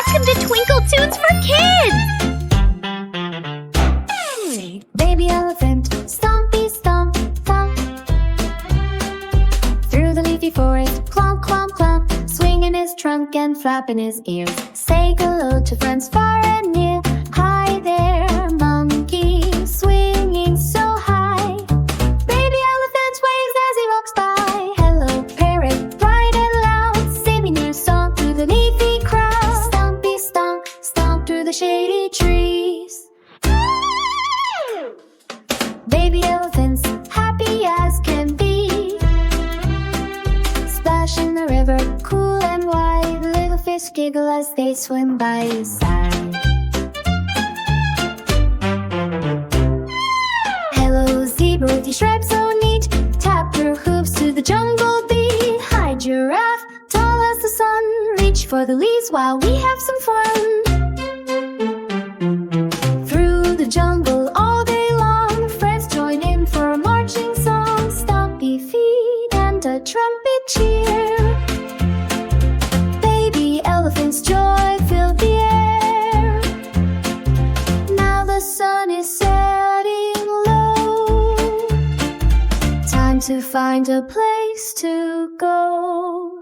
Welcome to Twinkle Tunes for Kids! Baby elephant, stompy stomp, thump. Through the leafy forest, clomp, clomp, clomp. Swinging his trunk and flapping his ears. Say hello to friends far and near. Hi there, monkey, swinging so high. Baby elephant waves as he walks by. Hello, parrot, bright and loud. Singing your song through the leafy crowd. Stompy stomp, stomp through the shady trees. Baby elephants, happy as can be. Splash in the river, cool and wide. Little fish giggle as they swim by his side. Hello zebra with your stripes so neat. Tap your hooves to the jungle beat. Hi giraffe, tall as the sun. Reach for the leaves while we have some fun. Through the jungle all day long, friends join in for a marching song. Stompy feet and a trumpet cheer. Baby elephants' joy filled the air. Now the sun is setting low. Time to find a place to go.